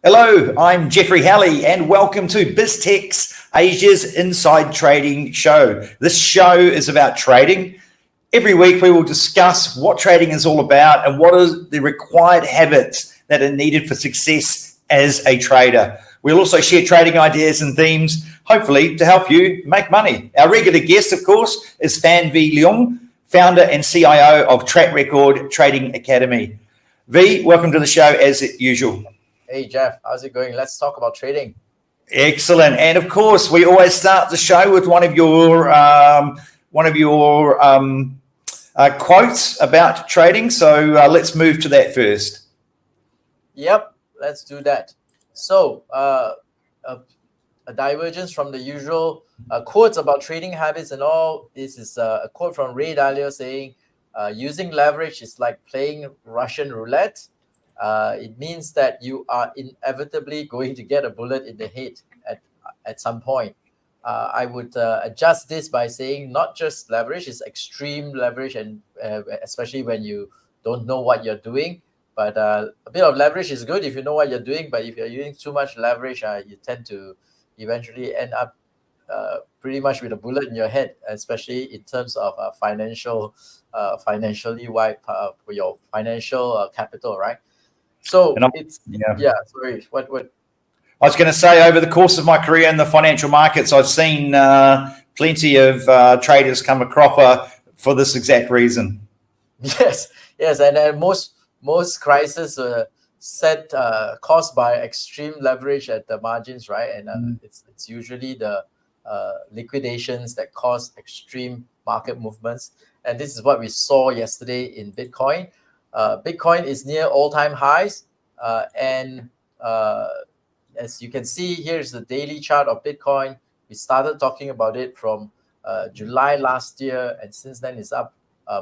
Hello, I'm Jeffrey Halley, and welcome to BizTech's Asia's Inside Trading Show. This show is about trading. Every week we will discuss what trading is all about and what are the required habits that are needed for success as a trader. We'll also share trading ideas and themes, hopefully to help you make money. Our regular guest, of course, is Phan Vee Leung, founder and CIO of TrackRecord Trading Academy. V, welcome to the show as usual. Hey Jeff, how's it going? Let's talk about trading. Excellent, and of course, we always start the show with one of your quotes about trading. So let's move to that first. Yep, let's do that. So a divergence from the usual quotes about trading habits and all. This is a quote from Ray Dalio saying, "Using leverage is like playing Russian roulette." It means that you are inevitably going to get a bullet in the head at some point. I would adjust this by saying not just leverage, it's extreme leverage, and especially when you don't know what you're doing. But a bit of leverage is good if you know what you're doing. But if you're using too much leverage, you tend to eventually end up pretty much with a bullet in your head, especially in terms of financially wide for your financial capital, right? So sorry, what? I was going to say, over the course of my career in the financial markets, I've seen plenty of traders come a cropper for this exact reason. Yes, and most crises caused by extreme leverage at the margins, right? And it's usually the liquidations that cause extreme market movements. And this is what we saw yesterday in Bitcoin. Bitcoin is near all-time highs, and as you can see, here's the daily chart of Bitcoin. We started talking about it from July last year, and since then it's up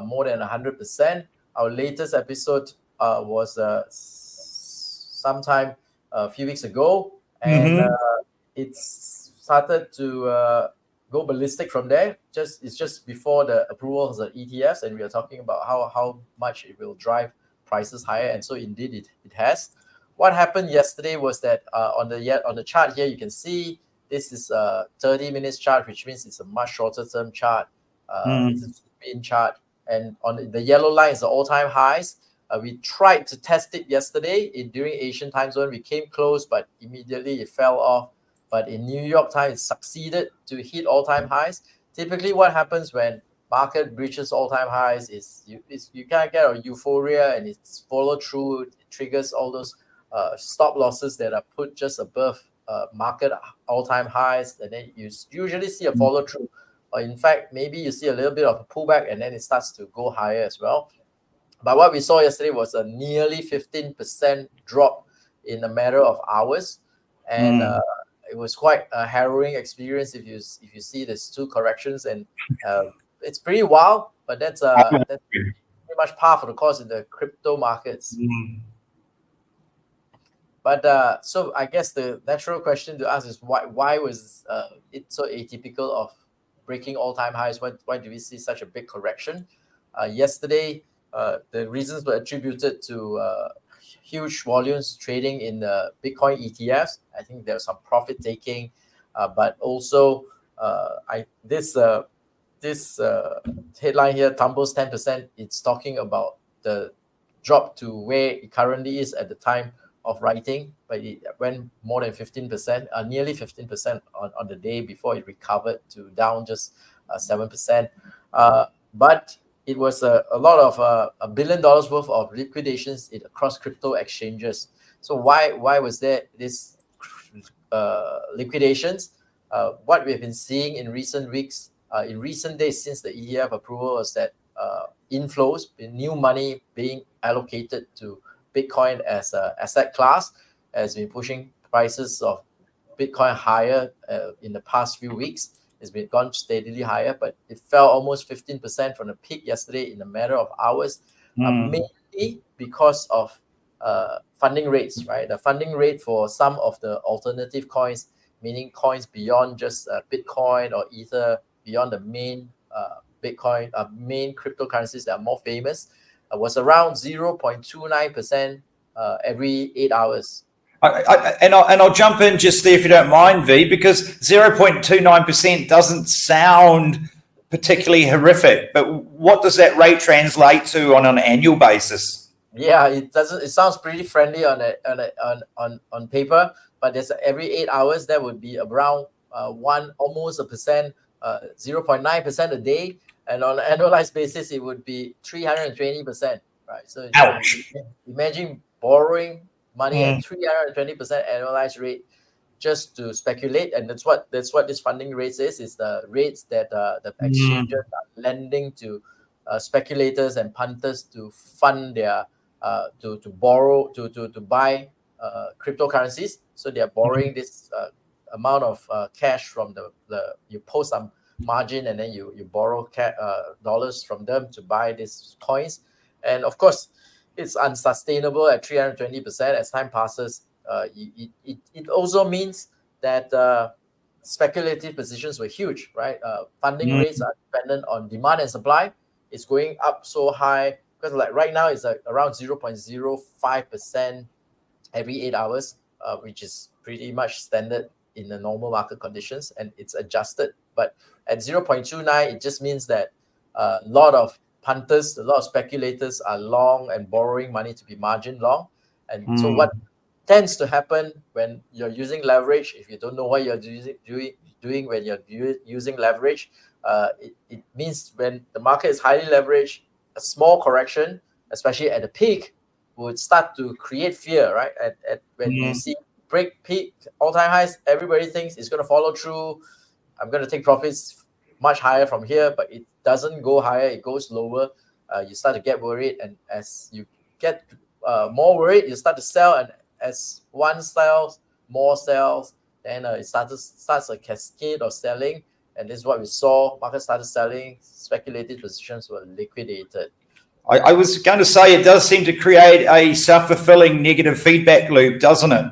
more than 100%. Our latest episode was sometime a few weeks ago, and it's started to go ballistic from there. It's just before the approvals of ETFs, and we are talking about how much it will drive prices higher, and so indeed it has. What happened yesterday was that on the chart here, you can see this is a 30 minutes chart, which means it's a much shorter term chart. It's a spin chart, and on the yellow line is the all-time highs. We tried to test it yesterday during Asian time zone. We came close, but immediately it fell off. But in New York time, it succeeded to hit all-time highs. Typically, what happens when market breaches all-time highs is you kind of get a euphoria, and it's followed through. It triggers all those stop losses that are put just above market all-time highs, and then you usually see a follow-through. Or in fact, maybe you see a little bit of a pullback, and then it starts to go higher as well. But what we saw yesterday was a nearly 15% drop in a matter of hours, and it was quite a harrowing experience if you see these two corrections, and it's pretty wild. But that's pretty much par for the course in the crypto markets. But so I guess the natural question to ask is why was it so atypical of breaking all-time highs? Why do we see such a big correction? Yesterday, the reasons were attributed to huge volumes trading in the Bitcoin ETFs. I think there was some profit taking, but also this headline here, tumbles 10%. It's talking about the drop to where it currently is at the time of writing, but it went more than 15%, nearly 15% on the day before it recovered to down just 7%. But it was a lot of $1 billion worth of liquidations across crypto exchanges. So why was there this liquidations? What we've been seeing in recent weeks, in recent days since the ETF approval, was that inflows, new money being allocated to Bitcoin as an asset class, has been pushing prices of Bitcoin higher in the past few weeks. It's been gone steadily higher, but it fell almost 15% from the peak yesterday in a matter of hours, mainly because of funding rates, right? The funding rate for some of the alternative coins, meaning coins beyond just Bitcoin or Ether, beyond the main Bitcoin, main cryptocurrencies that are more famous, was around 0.29% every 8 hours. I'll jump in just there if you don't mind, V, because 0.29% doesn't sound particularly horrific, but what does that rate translate to on an annual basis? Yeah, it doesn't. It sounds pretty friendly on paper, but there's every 8 hours that would be around almost 1%, 0.9% a day, and on an annualized basis it would be 320%. Right. So Ouch. imagine borrowing money at 320% annualized rate just to speculate, and that's what this funding rates is the rates that the exchanges are lending to speculators and punters to fund their to borrow to buy cryptocurrencies. So they are borrowing this amount of cash from the you post some margin, and then you borrow dollars from them to buy these coins. And of course, it's unsustainable at 320% as time passes. It also means that speculative positions were huge, right? Funding rates are dependent on demand and supply. It's going up so high because like right now it's around 0.05% every 8 hours, which is pretty much standard in the normal market conditions, and it's adjusted. But at 0.29, it just means that a lot of punters, a lot of speculators are long and borrowing money to be margin long. And so what tends to happen when you're using leverage, if you don't know what you're doing when you're using leverage, it means when the market is highly leveraged, a small correction, especially at the peak, would start to create fear, right? When you see break peak all-time highs, everybody thinks it's going to follow through. I'm going to take profits much higher from here, but it doesn't go higher, it goes lower. You start to get worried, and as you get more worried, you start to sell, and as one sells, more sells, then it starts a cascade of selling, and this is what we saw. Market started selling, speculative positions were liquidated. I was going to say it does seem to create a self-fulfilling negative feedback loop, doesn't it?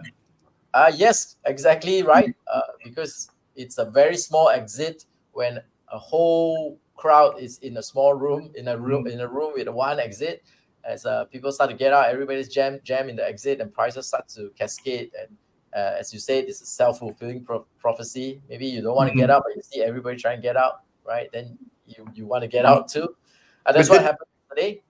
Yes, exactly right. Because it's a very small exit when a whole crowd is in a small room, in a room with one exit. As people start to get out, everybody's jam in the exit, and prices start to cascade. And as you said, it's a self-fulfilling prophecy. Maybe you don't want to get out, but you see everybody trying to get out, right? Then you want to get out too. And that's what happened today.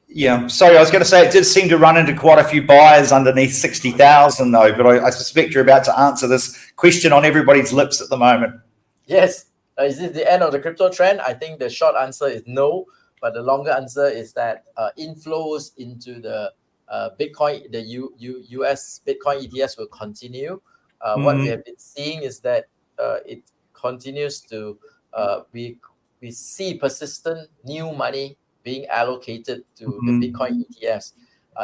Yeah, sorry, I was going to say it did seem to run into quite a few buyers underneath 60,000 though, but I suspect you're about to answer this question on everybody's lips at the moment. Yes. Is it the end of the crypto trend? I think the short answer is no, but the longer answer is that inflows into the Bitcoin, the US Bitcoin ETFs will continue. What we have been seeing is that it continues to we see persistent new money being allocated to the Bitcoin ETFs.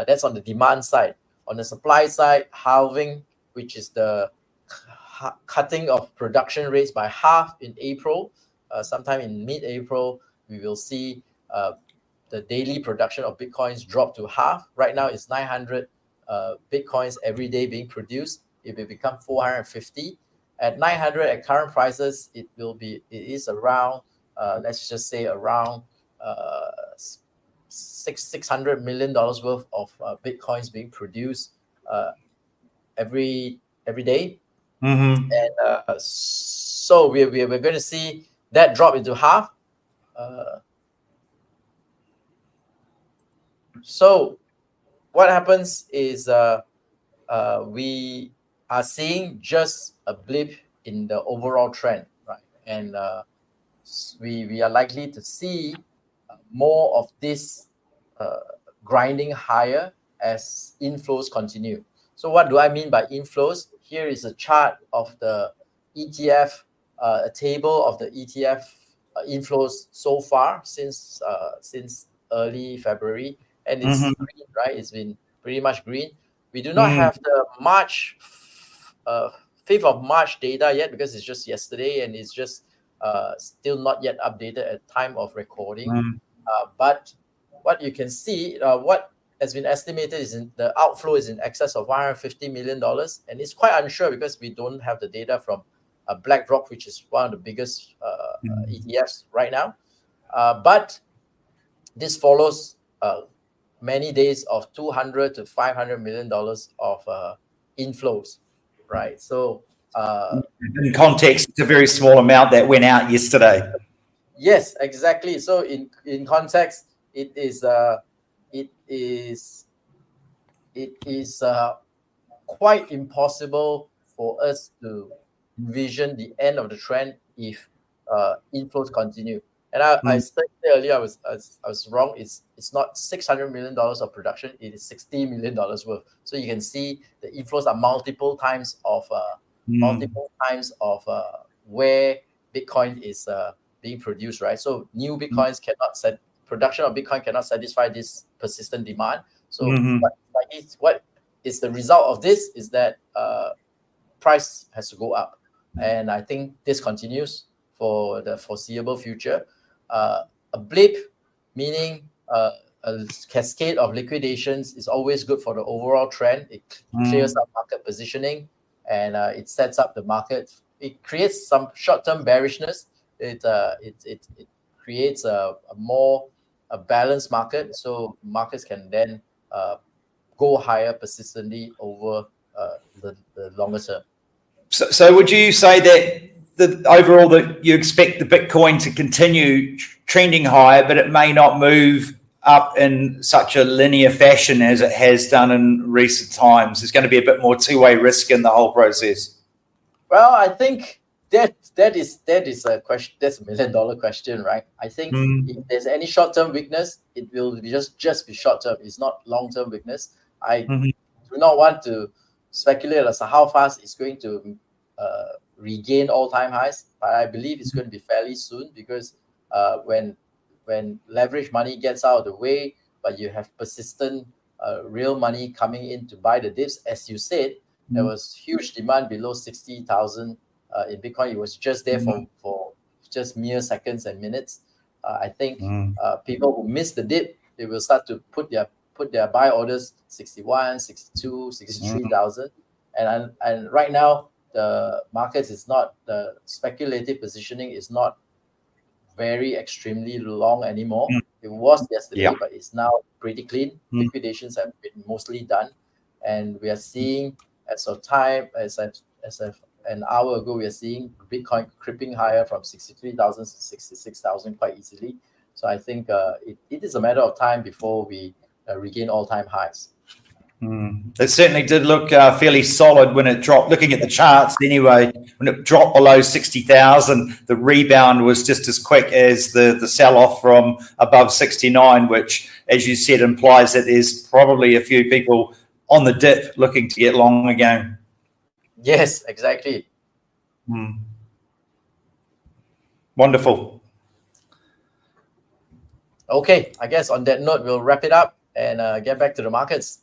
That's on the demand side. On the supply side, halving, which is the cutting of production rates by half in April. Sometime in mid-April, we will see the daily production of Bitcoins drop to half. Right now, it's 900 Bitcoins every day being produced. It will become 450. At 900 at current prices, it is around, let's just say around $600 million worth of Bitcoins being produced every day. And so we're going to see that drop into half. So what happens is we are seeing just a blip in the overall trend, right? And we are likely to see more of this grinding higher as inflows continue. So what do I mean by inflows? Here is a chart of the ETF, a table of the ETF inflows so far since early February, and it's green, right? It's been pretty much green. We do not have the March 5th of March data yet because it's just yesterday and it's just still not yet updated at time of recording. But what you can see, what has been estimated is the outflow is in excess of $150 million, and it's quite unsure because we don't have the data from BlackRock, which is one of the biggest ETFs right now. But this follows many days of $200 to $500 million of inflows, right? So in context, it's a very small amount that went out yesterday. yes, exactly. So in context, it is quite impossible for us to envision the end of the trend if inflows continue. And I said earlier, I was wrong. It's not $600 million of production. It is $60 million worth. So you can see the inflows are multiple times of where Bitcoin is being produced, right? So new Bitcoins production of Bitcoin cannot satisfy this persistent demand. So what is the result of this is that price has to go up, and I think this continues for the foreseeable future. A blip, meaning a cascade of liquidations, is always good for the overall trend. It clears up market positioning, and it sets up the market. It creates some short-term bearishness. It creates a more balanced market, so markets can then go higher persistently over the longer term. So would you say that overall that you expect the Bitcoin to continue trending higher, but it may not move up in such a linear fashion as it has done in recent times? There's going to be a bit more two-way risk in the whole process. Well, I think that is a question. That's $1 million question, right? I think if there's any short-term weakness, it will be just be short-term. It's not long-term weakness. I do not want to speculate as to how fast it's going to regain all-time highs, but I believe it's going to be fairly soon, because when leverage money gets out of the way, but you have persistent real money coming in to buy the dips, as you said, there was huge demand below 60,000 in Bitcoin. It was just there for just mere seconds and minutes. I think people who missed the dip, they will start to put their buy orders 61, 62, 63,000. And right now, the market is not, the speculative positioning is not very extremely long anymore. It was yesterday, but it's now pretty clean. Liquidations have been mostly done. And we are seeing, as of an hour ago, we are seeing Bitcoin creeping higher from 63,000 to 66,000 quite easily. So I think it is a matter of time before we regain all-time highs. It certainly did look fairly solid when it dropped. Looking at the charts anyway, when it dropped below 60,000, the rebound was just as quick as the sell-off from above 69, which, as you said, implies that there's probably a few people on the dip looking to get long again. Yes, exactly. Wonderful. Okay, I guess on that note, we'll wrap it up and get back to the markets.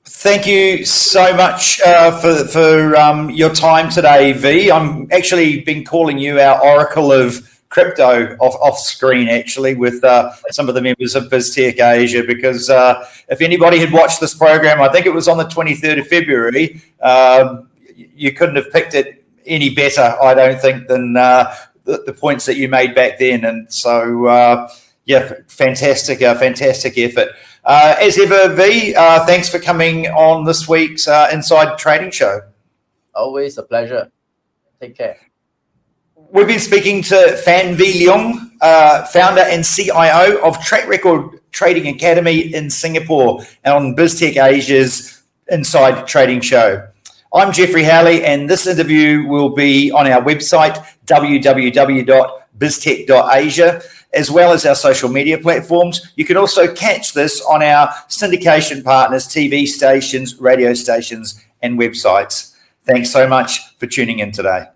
Thank you so much for your time today, V. I'm actually been calling you our oracle of crypto off screen, actually, with some of the members of BizTech Asia, because if anybody had watched this program, I think it was on the 23rd of February, you couldn't have picked it any better, I don't think, than the points that you made back then. And so, yeah, fantastic effort. As ever, V, thanks for coming on this week's Inside Trading Show. Always a pleasure. Take care. We've been speaking to Phan Vee Leung, founder and CIO of TrackRecord Trading Academy in Singapore, and on BizTech Asia's Inside Trading Show. I'm Jeffrey Halley, and this interview will be on our website, www.biztech.asia, as well as our social media platforms. You can also catch this on our syndication partners, TV stations, radio stations, and websites. Thanks so much for tuning in today.